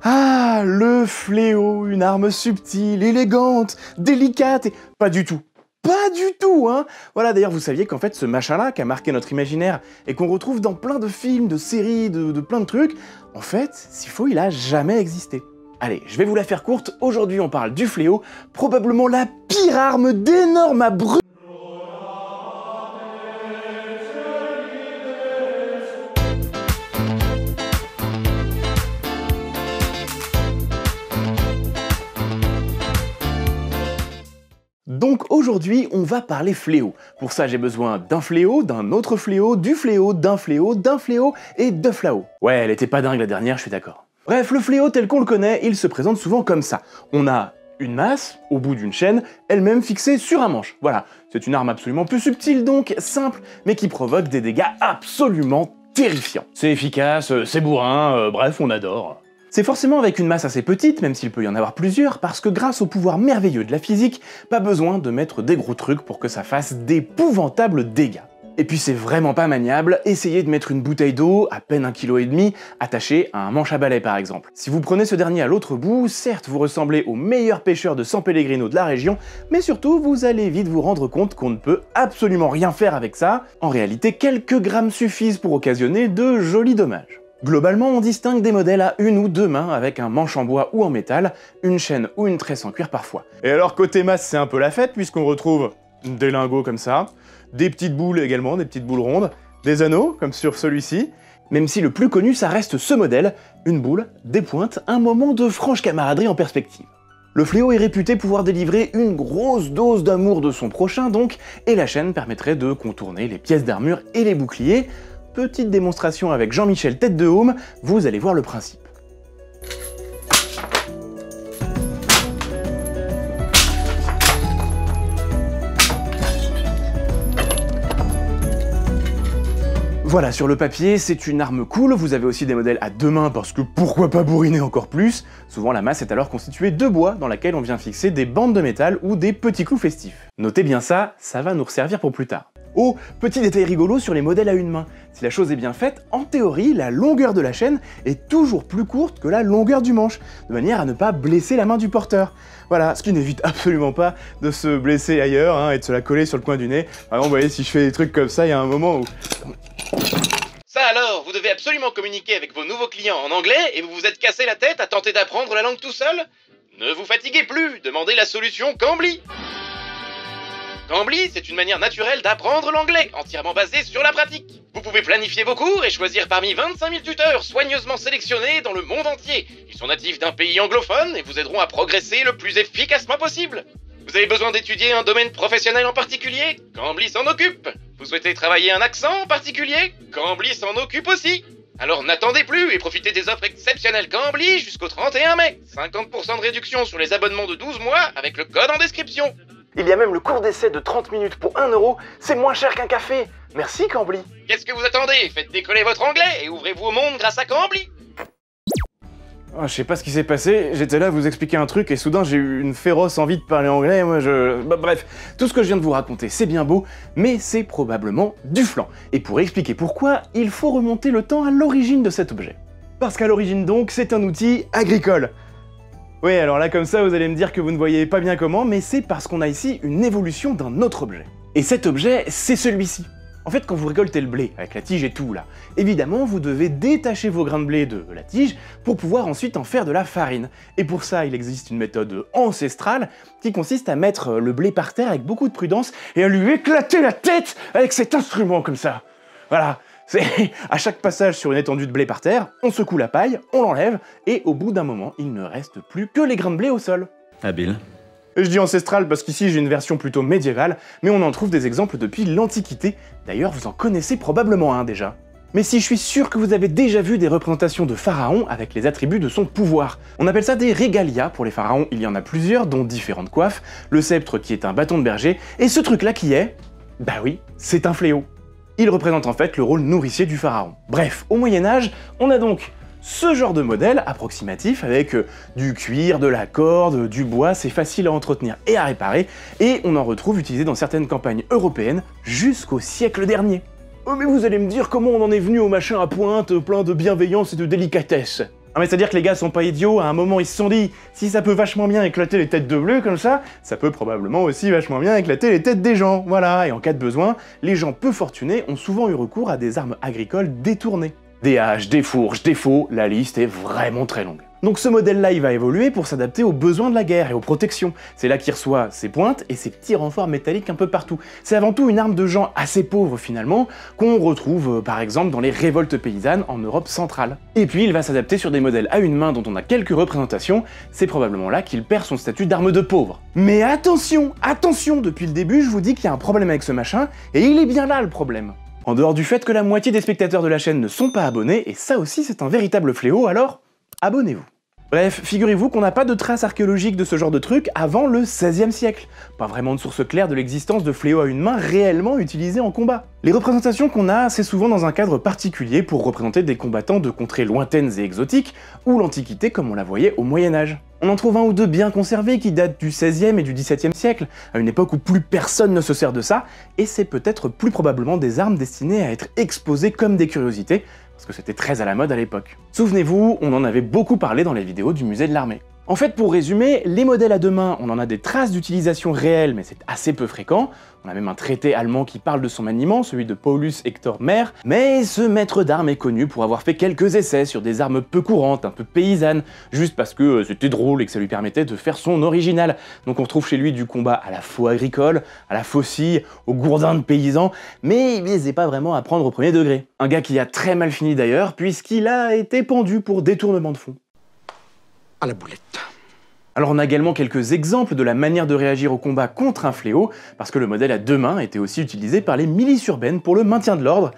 Ah, le fléau, une arme subtile, élégante, délicate et... Pas du tout. Pas du tout, hein. Voilà, d'ailleurs, vous saviez qu'en fait, ce machin-là, qui a marqué notre imaginaire, et qu'on retrouve dans plein de films, de séries, de plein de trucs, en fait, s'il faut, il a jamais existé. Allez, je vais vous la faire courte, aujourd'hui on parle du fléau, probablement la pire arme d'énormes abrutis. Donc aujourd'hui, on va parler fléau. Pour ça, j'ai besoin d'un fléau, d'un autre fléau, du fléau, d'un fléau, d'un fléau et de fléau. Ouais, elle était pas dingue la dernière, je suis d'accord. Bref, le fléau tel qu'on le connaît, il se présente souvent comme ça. On a une masse, au bout d'une chaîne, elle-même fixée sur un manche. Voilà, c'est une arme absolument plus subtile donc, simple, mais qui provoque des dégâts absolument terrifiants. C'est efficace, c'est bourrin, bref, on adore. C'est forcément avec une masse assez petite, même s'il peut y en avoir plusieurs, parce que grâce au pouvoir merveilleux de la physique, pas besoin de mettre des gros trucs pour que ça fasse d'épouvantables dégâts. Et puis c'est vraiment pas maniable, essayez de mettre une bouteille d'eau, à peine 1,5 kg, attachée à un manche à balai par exemple. Si vous prenez ce dernier à l'autre bout, certes vous ressemblez au meilleur pêcheur de San Pellegrino de la région, mais surtout vous allez vite vous rendre compte qu'on ne peut absolument rien faire avec ça. En réalité, quelques grammes suffisent pour occasionner de jolis dommages. Globalement, on distingue des modèles à une ou deux mains avec un manche en bois ou en métal, une chaîne ou une tresse en cuir parfois. Et alors côté masse, c'est un peu la fête puisqu'on retrouve des lingots comme ça, des petites boules également, des petites boules rondes, des anneaux comme sur celui-ci, même si le plus connu ça reste ce modèle, une boule, des pointes, un moment de franche camaraderie en perspective. Le fléau est réputé pouvoir délivrer une grosse dose d'amour de son prochain donc, et la chaîne permettrait de contourner les pièces d'armure et les boucliers. Petite démonstration avec Jean-Michel Tête de Haume, vous allez voir le principe. Voilà, sur le papier, c'est une arme cool, vous avez aussi des modèles à deux mains parce que pourquoi pas bourriner encore plus. Souvent la masse est alors constituée de bois dans laquelle on vient fixer des bandes de métal ou des petits clous festifs. Notez bien ça, ça va nous resservir pour plus tard. Oh, petit détail rigolo sur les modèles à une main. Si la chose est bien faite, en théorie, la longueur de la chaîne est toujours plus courte que la longueur du manche, de manière à ne pas blesser la main du porteur. Voilà, ce qui n'évite absolument pas de se blesser ailleurs hein, et de se la coller sur le coin du nez. Par exemple, vous voyez, si je fais des trucs comme ça, il y a un moment où... Ça alors, vous devez absolument communiquer avec vos nouveaux clients en anglais et vous vous êtes cassé la tête à tenter d'apprendre la langue tout seul? Ne vous fatiguez plus, demandez la solution Cambly. Cambly, c'est une manière naturelle d'apprendre l'anglais, entièrement basée sur la pratique. Vous pouvez planifier vos cours et choisir parmi 25 000 tuteurs soigneusement sélectionnés dans le monde entier. Ils sont natifs d'un pays anglophone et vous aideront à progresser le plus efficacement possible. Vous avez besoin d'étudier un domaine professionnel en particulier? Cambly s'en occupe. Vous souhaitez travailler un accent en particulier? Cambly s'en occupe aussi. Alors n'attendez plus et profitez des offres exceptionnelles Cambly jusqu'au 31 mai. 50% de réduction sur les abonnements de 12 mois avec le code en description. Il y a même le cours d'essai de 30 minutes pour 1 €, c'est moins cher qu'un café. Merci Cambly. Qu'est-ce que vous attendez? Faites décoller votre anglais et ouvrez-vous au monde grâce à Cambly. Oh, je sais pas ce qui s'est passé, j'étais là à vous expliquer un truc et soudain j'ai eu une féroce envie de parler anglais, bref, tout ce que je viens de vous raconter c'est bien beau, mais c'est probablement du flan. Et pour expliquer pourquoi, il faut remonter le temps à l'origine de cet objet. Parce qu'à l'origine donc, c'est un outil agricole. Oui, alors là comme ça vous allez me dire que vous ne voyez pas bien comment, mais c'est parce qu'on a ici une évolution d'un autre objet. Et cet objet, c'est celui-ci. En fait, quand vous récoltez le blé, avec la tige et tout là, évidemment vous devez détacher vos grains de blé de la tige pour pouvoir ensuite en faire de la farine. Et pour ça, il existe une méthode ancestrale qui consiste à mettre le blé par terre avec beaucoup de prudence et à lui éclater la tête avec cet instrument comme ça. Voilà. C'est à chaque passage sur une étendue de blé par terre, on secoue la paille, on l'enlève, et au bout d'un moment, il ne reste plus que les grains de blé au sol. Habile. Je dis ancestral parce qu'ici j'ai une version plutôt médiévale, mais on en trouve des exemples depuis l'Antiquité. D'ailleurs, vous en connaissez probablement un déjà. Mais si je suis sûr que vous avez déjà vu des représentations de pharaons avec les attributs de son pouvoir. On appelle ça des regalia pour les pharaons, il y en a plusieurs, dont différentes coiffes, le sceptre qui est un bâton de berger, et ce truc-là qui est... Bah oui, c'est un fléau. Il représente en fait le rôle nourricier du pharaon. Bref, au Moyen-Âge, on a donc ce genre de modèle approximatif avec du cuir, de la corde, du bois, c'est facile à entretenir et à réparer, et on en retrouve utilisé dans certaines campagnes européennes jusqu'au siècle dernier. Oh mais vous allez me dire comment on en est venu au machin à pointe plein de bienveillance et de délicatesse. Ah mais c'est-à-dire que les gars sont pas idiots, à un moment ils se sont dit, si ça peut vachement bien éclater les têtes de bleu comme ça peut probablement aussi vachement bien éclater les têtes des gens, voilà, et en cas de besoin, les gens peu fortunés ont souvent eu recours à des armes agricoles détournées. Des haches, des fourches, des faux, la liste est vraiment très longue. Donc ce modèle-là, il va évoluer pour s'adapter aux besoins de la guerre et aux protections. C'est là qu'il reçoit ses pointes et ses petits renforts métalliques un peu partout. C'est avant tout une arme de gens assez pauvres finalement, qu'on retrouve par exemple dans les révoltes paysannes en Europe centrale. Et puis il va s'adapter sur des modèles à une main dont on a quelques représentations, c'est probablement là qu'il perd son statut d'arme de pauvre. Mais attention, attention, depuis le début je vous dis qu'il y a un problème avec ce machin, et il est bien là le problème. En dehors du fait que la moitié des spectateurs de la chaîne ne sont pas abonnés, et ça aussi c'est un véritable fléau, alors abonnez-vous. Bref, figurez-vous qu'on n'a pas de traces archéologiques de ce genre de truc avant le XVIe siècle. Pas vraiment de source claire de l'existence de fléaux à une main réellement utilisés en combat. Les représentations qu'on a, c'est souvent dans un cadre particulier pour représenter des combattants de contrées lointaines et exotiques, ou l'Antiquité comme on la voyait au Moyen-Âge. On en trouve un ou deux bien conservés qui datent du XVIe et du XVIIe siècle, à une époque où plus personne ne se sert de ça, et c'est peut-être plus probablement des armes destinées à être exposées comme des curiosités, parce que c'était très à la mode à l'époque. Souvenez-vous, on en avait beaucoup parlé dans les vidéos du musée de l'armée. En fait, pour résumer, les modèles à deux mains, on en a des traces d'utilisation réelles, mais c'est assez peu fréquent. On a même un traité allemand qui parle de son maniement, celui de Paulus Hector Mayer, mais ce maître d'armes est connu pour avoir fait quelques essais sur des armes peu courantes, un peu paysannes, juste parce que c'était drôle et que ça lui permettait de faire son original. Donc on retrouve chez lui du combat à la faux agricole, à la faucille, au gourdin de paysans, mais c'est pas vraiment à prendre au premier degré. Un gars qui a très mal fini d'ailleurs, puisqu'il a été pendu pour détournement de fonds. À la boulette. Alors on a également quelques exemples de la manière de réagir au combat contre un fléau, parce que le modèle à deux mains était aussi utilisé par les milices urbaines pour le maintien de l'ordre.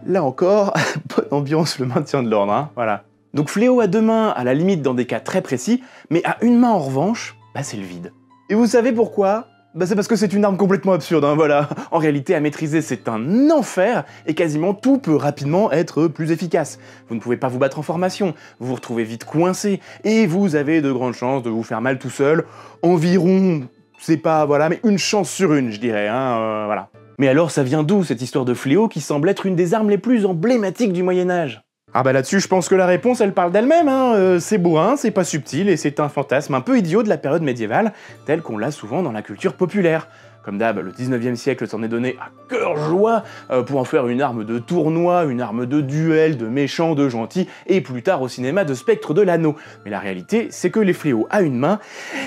Là encore, bonne ambiance le maintien de l'ordre, hein, voilà. Donc fléau à deux mains à la limite dans des cas très précis, mais à une main en revanche, c'est le vide. Et vous savez pourquoi ? C'est parce que c'est une arme complètement absurde, hein, voilà. En réalité, à maîtriser, c'est un enfer, et quasiment tout peut rapidement être plus efficace. Vous ne pouvez pas vous battre en formation, vous vous retrouvez vite coincé, et vous avez de grandes chances de vous faire mal tout seul. Environ, c'est pas, voilà, mais une chance sur une, je dirais, hein, voilà. Mais alors, ça vient d'où, cette histoire de fléau qui semble être une des armes les plus emblématiques du Moyen-Âge ? Ah là-dessus, je pense que la réponse, elle parle d'elle-même, hein. C'est bourrin, c'est pas subtil, et c'est un fantasme un peu idiot de la période médiévale, tel qu'on l'a souvent dans la culture populaire. Comme d'hab, le 19e siècle s'en est donné à cœur joie pour en faire une arme de tournoi, une arme de duel, de méchant, de gentil, et plus tard au cinéma de Spectre de l'Anneau. Mais la réalité, c'est que les fléaux à une main,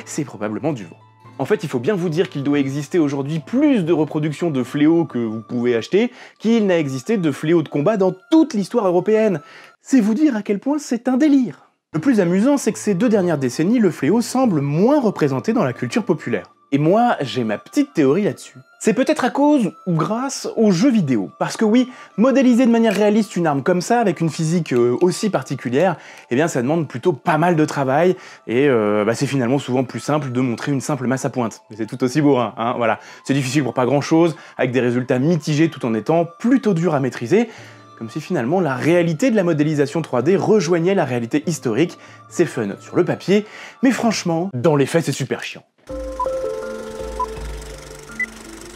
c'est probablement du vent. En fait, il faut bien vous dire qu'il doit exister aujourd'hui plus de reproductions de fléaux que vous pouvez acheter qu'il n'a existé de fléaux de combat dans toute l'histoire européenne. C'est vous dire à quel point c'est un délire. Le plus amusant, c'est que ces 2 dernières décennies, le fléau semble moins représenté dans la culture populaire. Et moi, j'ai ma petite théorie là-dessus. C'est peut-être à cause ou grâce aux jeux vidéo. Parce que oui, modéliser de manière réaliste une arme comme ça, avec une physique aussi particulière, eh bien ça demande plutôt pas mal de travail, et c'est finalement souvent plus simple de montrer une simple masse à pointe. Mais c'est tout aussi bourrin, hein, voilà. C'est difficile pour pas grand-chose, avec des résultats mitigés tout en étant plutôt dur à maîtriser, comme si finalement la réalité de la modélisation 3D rejoignait la réalité historique. C'est fun sur le papier, mais franchement, dans les faits c'est super chiant.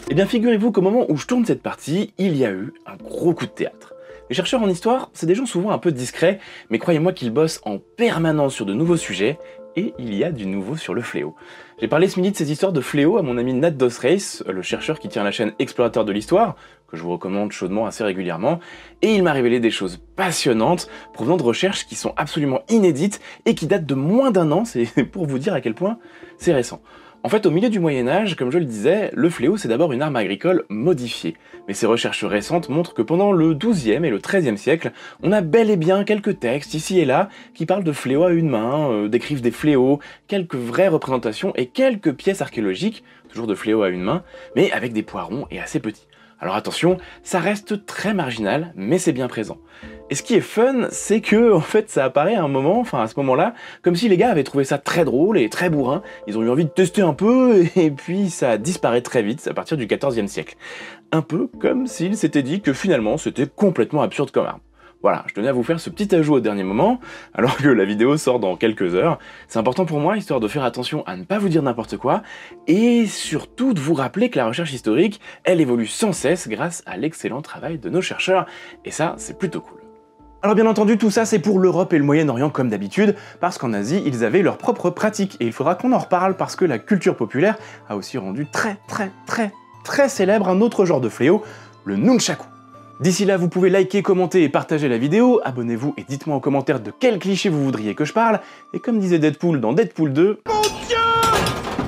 Eh bien figurez-vous qu'au moment où je tourne cette partie, il y a eu un gros coup de théâtre. Les chercheurs en histoire, c'est des gens souvent un peu discrets, mais croyez-moi qu'ils bossent en permanence sur de nouveaux sujets, et il y a du nouveau sur le fléau. J'ai parlé ce midi de ces histoires de fléau à mon ami Nat Dosrace, le chercheur qui tient la chaîne Explorateur de l'Histoire, que je vous recommande chaudement assez régulièrement, et il m'a révélé des choses passionnantes provenant de recherches qui sont absolument inédites et qui datent de moins d'1 an, c'est pour vous dire à quel point c'est récent. En fait, au milieu du Moyen-Âge, comme je le disais, le fléau c'est d'abord une arme agricole modifiée. Mais ces recherches récentes montrent que pendant le XIIe et le XIIIe siècle, on a bel et bien quelques textes ici et là qui parlent de fléaux à une main, décrivent des fléaux, quelques vraies représentations et quelques pièces archéologiques, toujours de fléaux à une main, mais avec des poirons et assez petits. Alors attention, ça reste très marginal, mais c'est bien présent. Et ce qui est fun, c'est que en fait ça apparaît à un moment, à ce moment-là, comme si les gars avaient trouvé ça très drôle et très bourrin, ils ont eu envie de tester un peu, et puis ça disparaît très vite à partir du XIVe siècle. Un peu comme s'ils s'étaient dit que finalement c'était complètement absurde comme arme. Voilà, je tenais à vous faire ce petit ajout au dernier moment, alors que la vidéo sort dans quelques heures. C'est important pour moi, histoire de faire attention à ne pas vous dire n'importe quoi, et surtout de vous rappeler que la recherche historique, elle évolue sans cesse grâce à l'excellent travail de nos chercheurs, et ça, c'est plutôt cool. Alors bien entendu, tout ça c'est pour l'Europe et le Moyen-Orient comme d'habitude, parce qu'en Asie, ils avaient leurs propres pratiques, et il faudra qu'on en reparle parce que la culture populaire a aussi rendu très célèbre un autre genre de fléau, le nunchaku. D'ici là, vous pouvez liker, commenter et partager la vidéo, abonnez-vous et dites-moi en commentaire de quel cliché vous voudriez que je parle, et comme disait Deadpool dans Deadpool 2... Mon Dieu!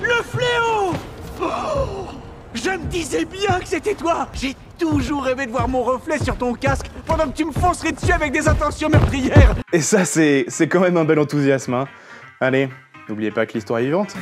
Le fléau! Oh, je me disais bien que c'était toi! J'ai toujours rêvé de voir mon reflet sur ton casque pendant que tu me foncerais dessus avec des intentions meurtrières! Et ça, c'est quand même un bel enthousiasme, hein. Allez, n'oubliez pas que l'histoire est vivante.